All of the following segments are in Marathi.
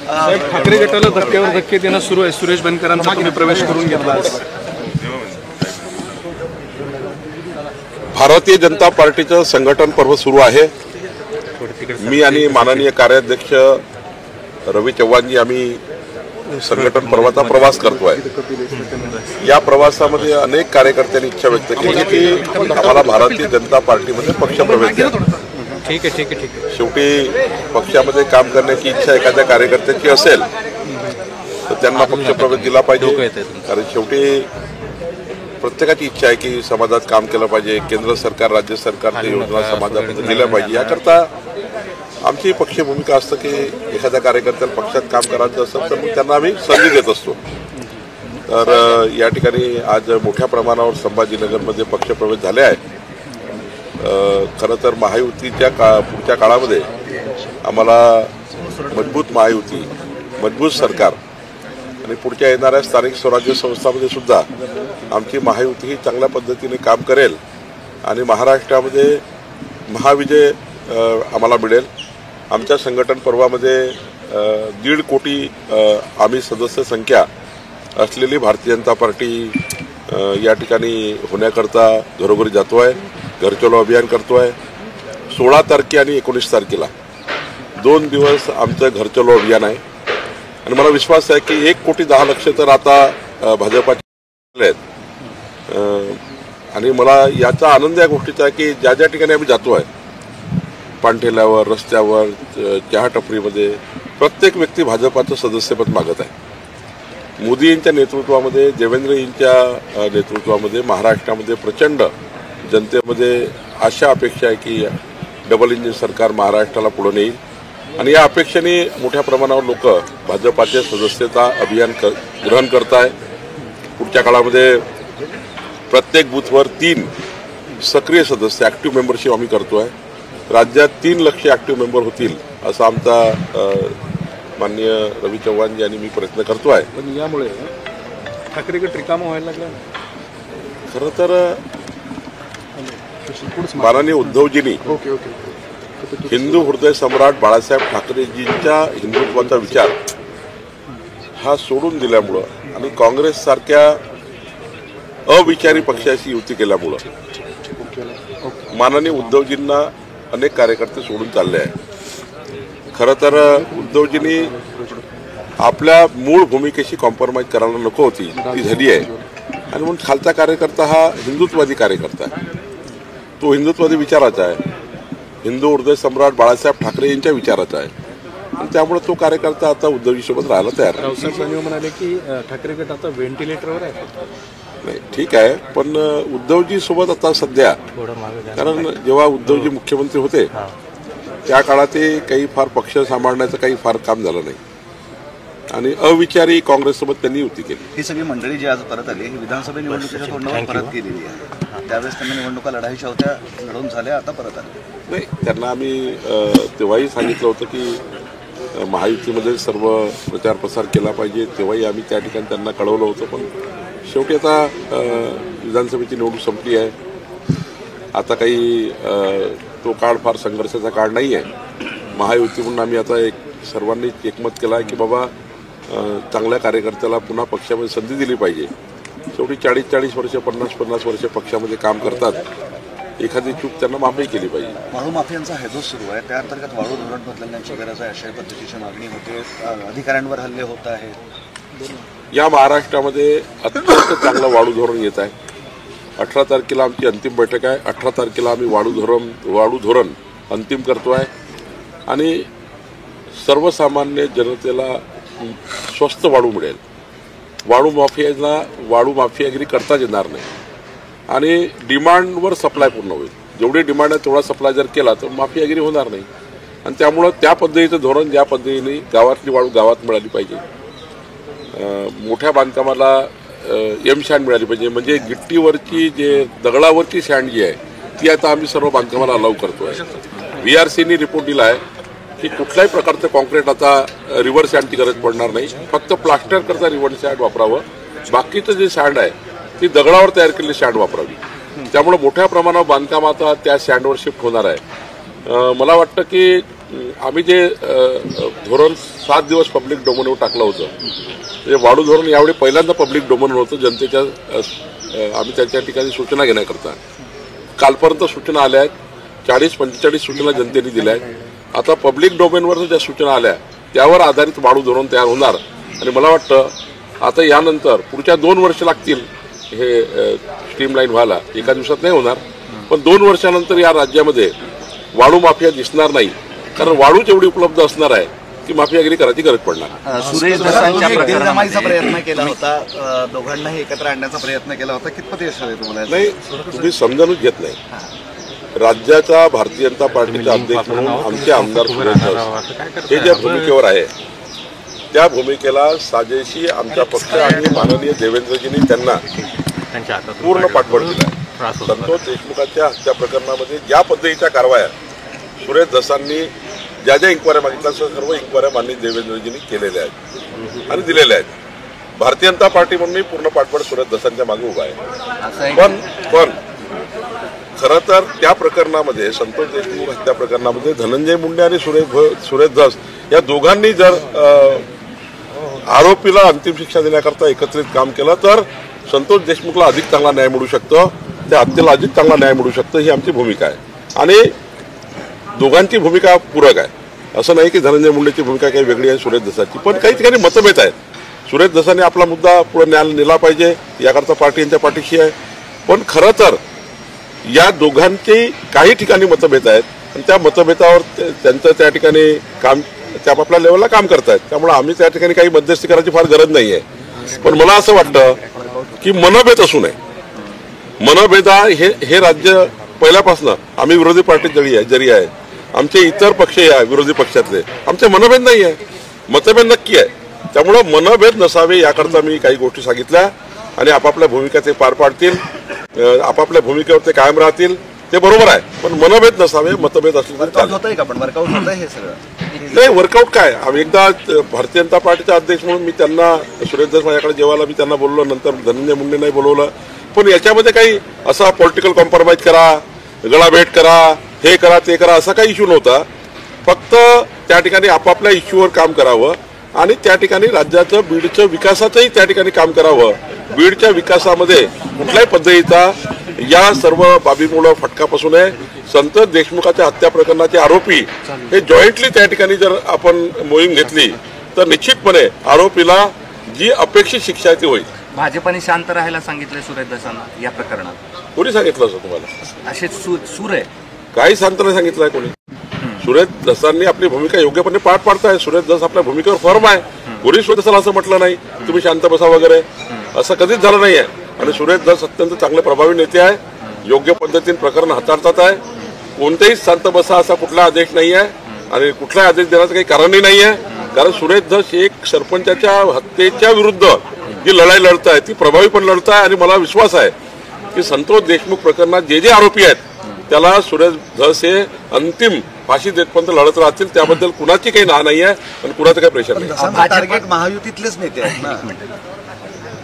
साहेब, ठाकरे गटाला धक्क्यावर धक्के देणं सुरू आहे. सुरेश बनकरांचा तुम्ही प्रवेश करून घेतला. भारतीय जनता पार्टीचं संघटन पर्व सुरू आहे. मी आणि माननीय कार्याध्यक्ष रवी चव्हाणजी आम्ही संघटन पर्वाचा प्रवास करतोय. या प्रवासामध्ये अनेक कार्यकर्त्यांनी इच्छा व्यक्त केली की आम्हाला भारतीय जनता पार्टीमध्ये पक्षप्रवेश द्या. ठीक आहे. शेवटी पक्षामध्ये काम करण्याची इच्छा एखाद्या कार्यकर्त्याची असेल तर त्यांना पक्षप्रवेश दिला पाहिजे. कारण शेवटी प्रत्येकाची इच्छा आहे की समाजात काम केलं पाहिजे. केंद्र सरकार राज्य सरकारच्या योजना समाजामध्ये दिल्या पाहिजे. याकरता आमची पक्षीय भूमिका असतं की एखाद्या कार्यकर्त्याला पक्षात काम करायचं असेल तर मग त्यांना आम्ही संधी देत असतो. तर या ठिकाणी आज मोठ्या प्रमाणावर संभाजीनगरमध्ये पक्षप्रवेश झाले आहे. खरं तर महायुतीच्या पुढच्या काळामध्ये आम्हाला मजबूत महायुती, मजबूत सरकार आणि पुढच्या येणाऱ्या स्थानिक स्वराज्य संस्थांमध्ये सुद्धा आमची महायुती ही चांगल्या पद्धतीने काम करेल आणि महाराष्ट्रामध्ये महाविजय आम्हाला मिळेल. आमच्या संघटन पर्वामध्ये 1.5 कोटी आम्ही सदस्य संख्या असलेली भारतीय जनता पार्टी या ठिकाणी होण्याकरता घरोघरी जातो आहे. घर चलो अभियान करतो आहे. 16 तारखे आणि 19 तारखेला 2 दिवस आमचं घर चलो अभियान आहे आणि मला विश्वास आहे की 1,10,00,000 तर आता भाजपाचे आहेत. आणि मला याचा आनंद या गोष्टीचा आहे की ज्या ज्या ठिकाणी आम्ही जातो आहे, पाणठेल्यावर, रस्त्यावर, चहा टपरीमध्ये प्रत्येक व्यक्ती भाजपाचं सदस्यपद मागत आहे. मोदींच्या नेतृत्वामध्ये, देवेंद्रजींच्या नेतृत्वामध्ये महाराष्ट्रामध्ये प्रचंड जनतेमध्ये आशा अपेक्षा आहे की डबल इंजिन सरकार महाराष्ट्राला पुढे नेईल आणि या अपेक्षेने मोठ्या प्रमाणावर लोक भाजपाचे सदस्यता अभियान ग्रहण करत आहे. पुढच्या काळामध्ये प्रत्येक बूथवर 3 सक्रिय सदस्य ॲक्टिव्ह मेंबरशिप आम्ही करतो आहे. राज्यात 3 लाख ॲक्टिव्ह मेंबर होतील असा आमचा माननीय रवी चव्हाणजी आणि मी प्रयत्न करतो आहे. पण यामुळे ठाकरे गट रिकामा व्हायला लागला. खरं तर माननीय उद्धवजींनी हिंदू हृदय सम्राट बाळासाहेब ठाकरेजींच्या हिंदुत्वाचा विचार हा सोडून दिल्यामुळं आणि काँग्रेस सारख्या अविचारी पक्षाशी युती केल्यामुळं माननीय उद्धवजींना अनेक कार्यकर्ते सोडून चालले आहेत. खरं तर उद्धवजींनी आपल्या मूळ भूमिकेशी कॉम्प्रोमाइज करायला नको होती, ती झाली आहे. आणि म्हणून खालचा कार्यकर्ता हा हिंदुत्ववादी कार्यकर्ता आहे. तो हिंदुत्ववादी विचाराचा आहे. हिंदू हृदय सम्राट बाळासाहेब ठाकरे यांच्या विचाराचा आहे आणि त्यामुळे तो कार्यकर्ता आता उद्धवजीसोबत राहायला तयार आहे. रावसाहेब म्हणाले की ठाकरे गट आता व्हेंटिलेटरवर आहे. नाही, ठीक आहे, पण उद्धवजी सोबत आता सध्या, कारण जेव्हा उद्धवजी मुख्यमंत्री होते त्या काळात काही फार पक्ष सांभाळण्याचं काही फार काम झालं नाही आणि अविचारी काँग्रेससोबत त्यांनी युती केली. ही सगळी मंडळी जी आज परत आली ही विधानसभा निवडणुकीच्या तोंडावर परत केलेली आहे. त्यावेळेस त्यांना निवडणुका लढाईच्या होत्या, लढून झाल्या, आता परत आले. नाही, त्यांना आम्ही तेव्हाही सांगितलं होतं की महायुतीमध्ये सर्व प्रचार प्रसार केला पाहिजे. तेव्हाही आम्ही त्या ठिकाणी त्यांना कळवलं होतं. पण शेवटी आता विधानसभेची निवडणूक संपली आहे. आता काही तो काळ फार संघर्षाचा काळ नाही आहे. महायुती म्हणून आम्ही आता सर्वांनी एकमत केलं आहे की बाबा चांगल्या कार्यकर्त्याला पुन्हा पक्षामध्ये संधी दिली पाहिजे. शेवटी 40-40 वर्ष, 50-50 वर्ष पक्षामध्ये काम करतात. एखादी चूक त्यांना माफी केली पाहिजे. वाळू माफियांचा हैदोस सुरू आहे. त्या अंतर्गत वाळू धोरण बदलण्याची गरज आहे अशा पद्धतीची मागणी होते. अधिकाऱ्यांवर हल्ले होत आहेत. या महाराष्ट्रामध्ये अत्यंत चांगलं वाळू धोरण येत आहे. 18 तारखेला आमची अंतिम बैठक आहे. 18 तारखेला आम्ही वाळू धोरण अंतिम करतो आहे आणि सर्वसामान्य जनतेला स्वस्त वाळू मिळेल. वाळू माफियागिरी करताच येणार नाही आणि डिमांडवर सप्लाय पूर्ण होईल. जेवढी डिमांड आहे तेवढा सप्लाय जर केला तर माफियागिरी होणार नाही आणि त्यामुळं त्या पद्धतीचं धोरण, ज्या पद्धतीने गावातली वाळू गावात मिळाली पाहिजे, मोठ्या बांधकामाला एम सँड मिळाली पाहिजे. म्हणजे गिट्टीवरची जे दगडावरची सँड जी आहे ती आता आम्ही सर्व बांधकामाला अलाव करतो आहे. VRCने रिपोर्ट दिला आहे की कुठल्याही प्रकारचं कॉन्क्रीट आता रिव्हर सँडची गरज पडणार नाही. फक्त प्लास्टर करता रिव्हर सँड वापरावं. बाकीचं जे सँड आहे ती दगडावर तयार केलेली सँड वापरावी. त्यामुळे मोठ्या प्रमाणावर बांधकाम आता त्या सँडवर शिफ्ट होणार आहे. मला वाटतं की आम्ही जे धोरण 7 दिवस पब्लिक डोमेनवर टाकलं होतं ते वाढू धोरण यावेळी पहिल्यांदा पब्लिक डोमेनवर होतं जनतेच्या आम्ही त्याच्या ठिकाणी सूचना घेण्याकरता. कालपर्यंत सूचना आल्या आहेत, 40-45 सूचना जनतेने दिल्या आहेत. आता पब्लिक डोमेनवर ज्या सूचना आल्या त्यावर आधारित वाढू धोरण तयार होणार आणि मला वाटतं आता यानंतर पुढच्या 2 वर्ष लागतील हे स्ट्रीमलाईन व्हायला. एका दिवसात नाही होणार, पण 2 वर्षानंतर या राज्यामध्ये वाळू माफिया दिसणार नाही, कारण वाळू जेवढी उपलब्ध असणार आहे ती माफियागिरी करायची गरज पडणार. सुरेश दसांच्या प्रकरणाचा प्रयत्न केला होता, दोघांनाही एकत्र आणण्याचा प्रयत्न केला होता, कितपत यश आले तुम्हाला? नाही, तुम्ही समजावूनच घेत नाही. राज्याचा भारतीय जनता पार्टीचा अध्यक्ष म्हणून आमचे आमदार सुरेश धस हे ज्या भूमिकेवर आहे त्या भूमिकेला साजेशी आमचा पक्ष आणि माननीय देवेंद्रजींनी त्यांना पूर्ण पाठबळ दिला. संतोष देशमुखांच्या हत्या प्रकरणामध्ये ज्या पद्धतीच्या कारवाया सुरेश धसांनी ज्या ज्या इन्क्वायऱ्या मागितल्या सर्व इन्क्वायऱ्या माननीय देवेंद्रजींनी केलेल्या आहेत आणि दिलेल्या आहेत. भारतीय जनता पार्टी म्हणून मी पूर्ण पाठबळ सुरेश धसांच्या मागे उभा आहे. पण खरं तर त्या प्रकरणामध्ये संतोष देशमुख हत्या प्रकरणामध्ये धनंजय मुंडे आणि सुरेश धस या दोघांनी जर आरोपीला अंतिम शिक्षा देण्याकरता एकत्रित काम केलं तर संतोष देशमुखला अधिक चांगला न्याय मिळू शकतो, त्या हत्येला अधिक चांगला न्याय मिळू शकतो, ही आमची भूमिका आहे. आणि दोघांची भूमिका पूरक आहे. असं नाही की धनंजय मुंडेची भूमिका काही वेगळी आहे सुरेश धसाची, पण काही ठिकाणी मतभेद आहेत. सुरेश धसाने आपला मुद्दा पुढे न्यायालयात नेला पाहिजे याकरता पार्टी यांच्या पाठीशी आहे. पण खरं तर या दोघांची काही ठिकाणी मतभेद आहेत आणि त्या मतभेदावर त्यांचं त्या ठिकाणी काम त्या आपल्या लेवलला काम करतायत. त्यामुळे आम्ही त्या ठिकाणी काही मध्यस्थी करायची फार गरज नाही आहे. पण मला असं वाटतं की मनभेद असू नये. मनभेद हे राज्य पहिल्यापासून आम्ही विरोधी पार्टीत जरी आहे, आमचे इतर पक्ष आहे विरोधी पक्षातले, आमचे मनभेद नाही आहे, मतभेद नक्की आहे. त्यामुळं मनभेद नसावे याकरता मी काही गोष्टी सांगितल्या आणि आपापल्या भूमिका ते पार पाडतील, आपापल्या भूमिकेवर ते कायम राहतील, ते बरोबर आहे. पण मनभेद नसावे, मतभेद असले वर्कआउट होतंय का? पण वर्कआउट होतंय हे सगळं? नाही, वर्कआउट काय, आम्ही एकदा भारतीय जनता पार्टीचा अध्यक्ष म्हणून मी त्यांना सुरेश धस माझ्याकडे जेवायला मी त्यांना बोललो, नंतर धनंजय मुंडे नाही बोलवलं. पण याच्यामध्ये काही असा पॉलिटिकल कॉम्प्रोमाइज करा, गळाभेट करा, हे करा ते करा असा काही इश्यू नव्हता. फक्त त्या ठिकाणी आपापल्या इश्यूवर काम करावं आणि त्या ठिकाणी राज्याचं बीडचं विकासाचंही त्या ठिकाणी काम करावं. बीडच्या विकासामध्ये कुठल्याही पद्धतीचा या सर्व बाबीमुळे फटका बसू नये. संतोष देशमुखाच्या हत्या प्रकरणाचे आरोपी हे जॉईंटली त्या ठिकाणी जर आपण मोहीम घेतली तर निश्चितपणे आरोपीला जी अपेक्षित शिक्षा ती होईल. भाजपने शांत राहायला सांगितलं सुरेश धसांना या प्रकरणात. कोणी सांगितलं असं तुम्हाला? असे सूर आहे, काही शांत नाही सांगितलंय कोणी. सुरेश धसांनी आपली भूमिका योग्यपणे पार पाडताय. सुरेश धस आपल्या भूमिकेवर फर्म आहे. कोणी सुरेश धसाला असं म्हटलं नाही तुम्ही शांत बसा वगैरे, असं कधीच झालं नाहीये. आणि सुरेश धस अत्यंत चांगले प्रभावी नेते आहे, योग्य पद्धतीने प्रकरण हाताळतात आहे. कोणतेही शांत बसा असा कुठला आदेश नाही आहे आणि कुठलाही आदेश देण्याचं काही कारणही नाही आहे. कारण सुरेश धस एक सरपंचाच्या हत्येच्या विरुद्ध जी लढाई लढत आहे ती प्रभावीपणे लढत आहे आणि मला विश्वास आहे की संतोष देशमुख प्रकरणात जे जे आरोपी आहेत त्याला सुरेश धस हे अंतिम फाशी देतपर्यंत लढत राहतील. त्याबद्दल कुणाची काही ना नाही आहे आणि कुणाचं काही प्रेशर नाही. टार्गेट महायुतीतलेच नेते आहेत ना.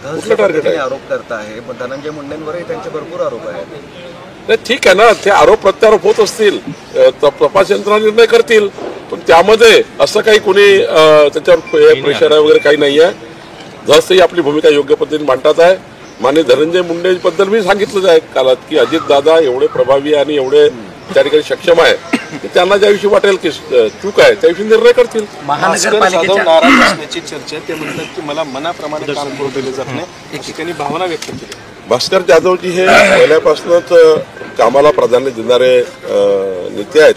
कुठलं टार्गेट आहे? आरोप करत आहे, पण धनंजय मुंडेंवरही त्यांचे भरपूर आरोप आहेत. नाही, ठीक आहे ना, ते आरोप प्रत्यारोप होत असतील, तपास यंत्रणा निर्णय करतील, पण त्यामध्ये असं काही कोणी त्याच्यावर प्रेशर आहे वगैरे काही नाही आहे. धसही आपली भूमिका योग्य पद्धतीने मांडतात आहे. माननीय धनंजय मुंडे बद्दल मी सांगितलं आहे कालात की अजितदादा एवढे प्रभावी आणि एवढे त्या ठिकाणी सक्षम आहे की त्यांना ज्याविषयी वाटेल की चूक आहे त्याविषयी निर्णय करतील. महानगरपालिकेच्या नाराज असण्याची चर्चा ते म्हणतात की मला मनाप्रमाणे काम करू दिले जात नाही, अशी त्यांनी भावना व्यक्त केली. भास्कर जाधवजी हे पहिल्यापासूनच कामाला प्राधान्य देणारे नेते आहेत.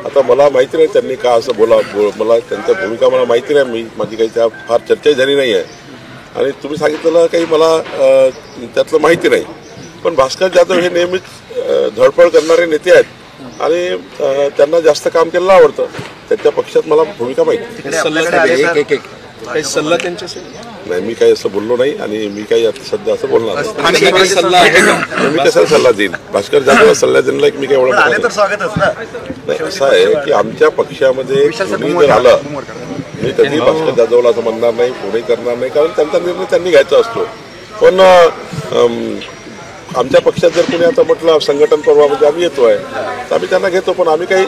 आता मला माहिती नाही त्यांनी का असं मला त्यांच्या भूमिका मला माहिती नाही, माझी काही त्या फार चर्चा झाली नाही आहे आणि तुम्ही सांगितलेलं काही मला त्यातलं माहिती नाही. पण भास्कर जाधव हे नेहमीच धडपड करणारे नेते आहेत आणि त्यांना जास्त काम केलेलं आवडतं. त्यांच्या पक्षात मला भूमिका माहिती काही सल्ला त्यांच्याशी नाही, मी काही असं बोललो नाही आणि मी काही आता सध्या असं बोलणार नाही. मी कसा सल्ला देईन? भास्कर जाधव सल्ला देण्याला मी काही एवढं नाही. असं आहे की आमच्या पक्षामध्ये कोणी जर आलं मी कधी भास्कर जाधवला असं म्हणणार नाही, कोणी करणार नाही, कारण त्यांचा निर्णय त्यांनी घ्यायचा असतो. पण आमच्या पक्षात जर कोणी आता म्हटलं संघटन पर्वामध्ये आम्ही येतोय तर आम्ही त्यांना घेतो, पण आम्ही काही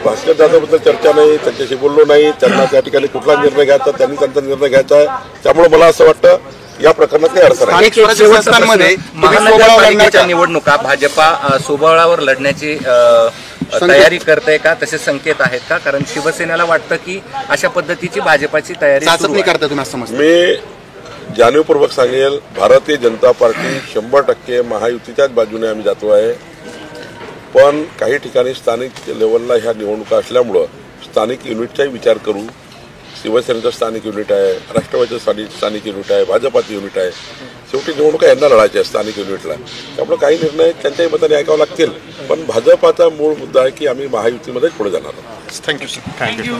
भास्कर जाधवबद्दल चर्चा नाही, त्यांच्याशी बोललो नाही, त्यांना त्या ठिकाणी कुठला निर्णय घ्यायचा त्यांनी त्यांचा निर्णय घ्यायचा आहे. त्यामुळे मला असं वाटतं या प्रकरणात काही अडचण आहे. स्थानिक स्वराज्य संस्थांमध्ये महानगरपालिकेच्या निवडणुका भाजपा सोबळावर लढण्याची तयारी करते का, तसे संकेत आहेत का? कारण शिवसेनेला वाटतं की अशा पद्धतीची भाजपाची तयारी सुरू आहे. मी जाणीवपूर्वक सांगेल, भारतीय जनता पार्टी 100% महायुतीच्याच बाजूने आम्ही जातो आहे. पण काही ठिकाणी स्थानिक लेवलला ह्या निवडणुका असल्यामुळं स्थानिक युनिटचाही विचार करू. शिवसेनेचं स्थानिक युनिट आहे, राष्ट्रवादीचं स्थानिक युनिट आहे, भाजपाचं युनिट आहे. शेवटी निवडणुका यांना लढायच्या स्थानिक युनिटला. त्यामुळे काही निर्णय त्यांच्याही मताने ऐकावे लागतील. पण भाजपाचा मूळ मुद्दा आहे की आम्ही महायुतीमध्येच पुढे जाणार आहोत. Thank you sir. थँक्यू.